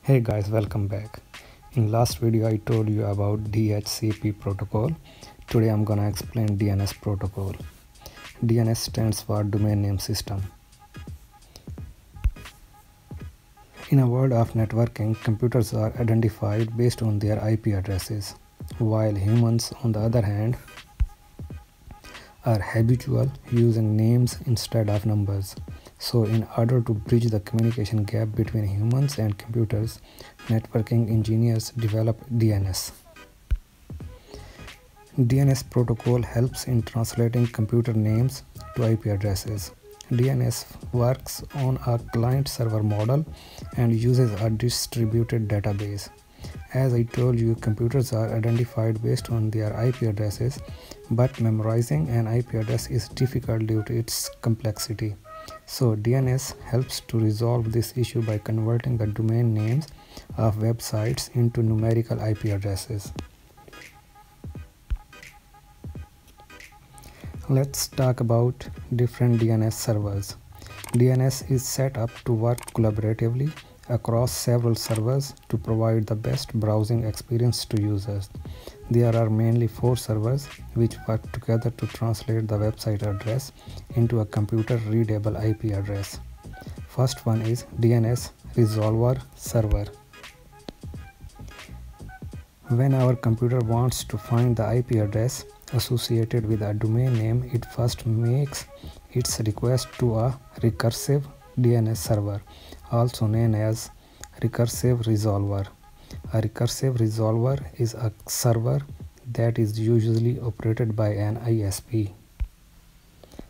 Hey guys, welcome back. In last video I told you about DHCP protocol. Today I'm gonna explain DNS protocol. DNS stands for Domain Name System. In a world of networking, computers are identified based on their IP addresses, while humans, on the other hand, are habitual using names instead of numbers. So in order to bridge the communication gap between humans and computers, networking engineers develop DNS. DNS protocol helps in translating computer names to IP addresses. DNS works on a client-server model and uses a distributed database. As I told you, computers are identified based on their IP addresses, but memorizing an IP address is difficult due to its complexity. So DNS helps to resolve this issue by converting the domain names of websites into numerical IP addresses. Let's talk about different DNS servers. DNS is set up to work collaboratively across several servers to provide the best browsing experience to users. There are mainly 4 servers which work together to translate the website address into a computer readable IP address. First one is DNS Resolver server. When our computer wants to find the IP address associated with a domain name, it first makes its request to a recursive DNS server, also known as recursive resolver. A recursive resolver is a server that is usually operated by an ISP.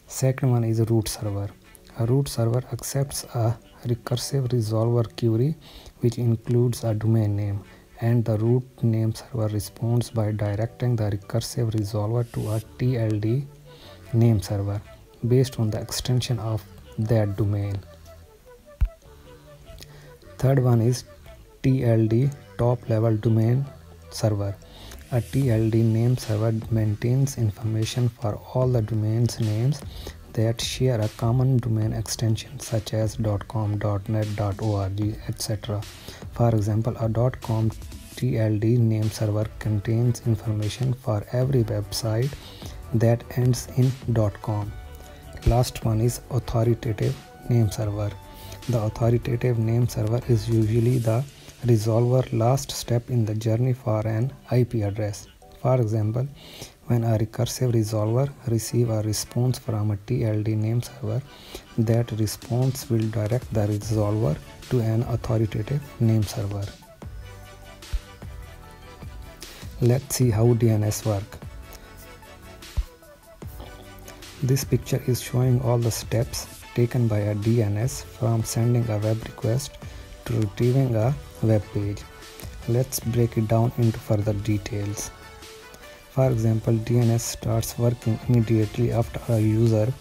Second one is a root server. A root server accepts a recursive resolver query which includes a domain name, and the root name server responds by directing the recursive resolver to a TLD name server based on the extension of that domain. Third one is TLD top level domain server. A TLD name server maintains information for all the domains names that share a common domain extension such as .com, .net, .org, etc. For example, a .com TLD name server contains information for every website that ends in .com. Last one is authoritative name server. The authoritative name server is usually the resolver last step in the journey for an IP address. For example, when a recursive resolver receives a response from a TLD name server, that response will direct the resolver to an authoritative name server. Let's see how DNS works. This picture is showing all the steps taken by a DNS from sending a web request to retrieving a web page. Let's break it down into further details. For example, DNS starts working immediately after a user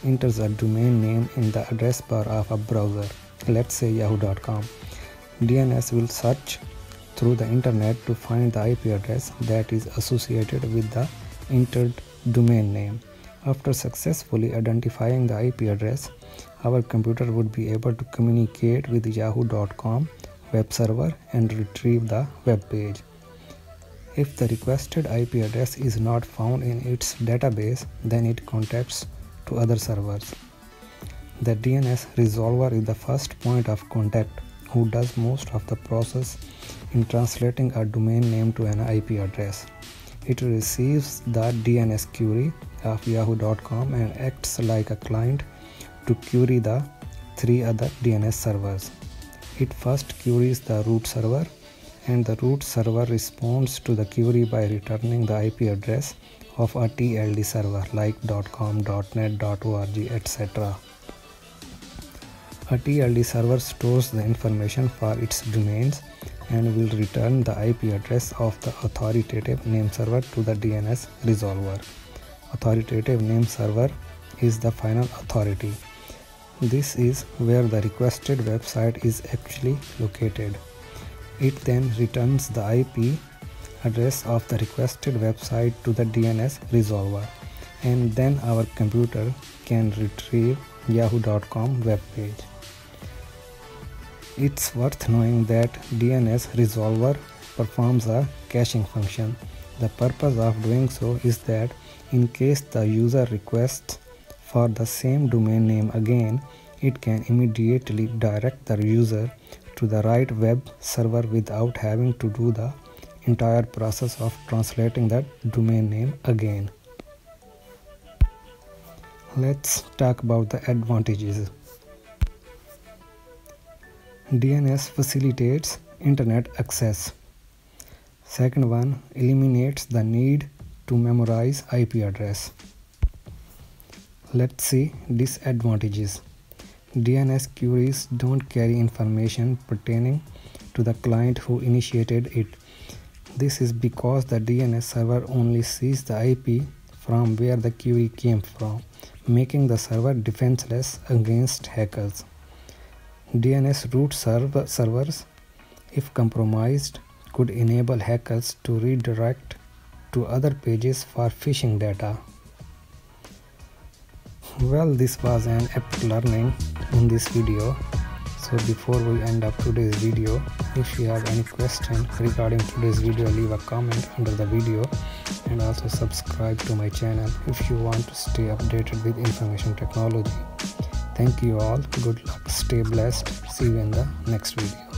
enters a domain name in the address bar of a browser, let's say yahoo.com. DNS will search through the internet to find the IP address that is associated with the entered domain name. After successfully identifying the IP address, our computer would be able to communicate with yahoo.com web server and retrieve the web page. If the requested IP address is not found in its database, then it contacts to other servers. The DNS resolver is the first point of contact who does most of the process in translating a domain name to an IP address. It receives the DNS query of yahoo.com and acts like a client to query the 3 other DNS servers. It first queries the root server, and the root server responds to the query by returning the IP address of a TLD server like .com, .net, .org, etc. A TLD server stores the information for its domains and will return the IP address of the authoritative name server to the DNS resolver. Authoritative name server is the final authority. This is where the requested website is actually located. It then returns the IP address of the requested website to the DNS resolver, and then our computer can retrieve yahoo.com web page. It's worth knowing that DNS resolver performs a caching function. The purpose of doing so is that in case the user requests for the same domain name again, it can immediately direct the user to the right web server without having to do the entire process of translating that domain name again. Let's talk about the advantages. DNS facilitates internet access. Second one, eliminates the need to memorize IP address. Let's see disadvantages. DNS queries don't carry information pertaining to the client who initiated it. This is because the DNS server only sees the IP from where the query came from, making the server defenseless against hackers. DNS root servers, if compromised, could enable hackers to redirect to other pages for phishing data. Well, this was an epic learning in this video. So before we end up today's video, if you have any question regarding today's video, leave a comment under the video and also subscribe to my channel if you want to stay updated with information technology. Thank you all. Good luck. Stay blessed. See you in the next video.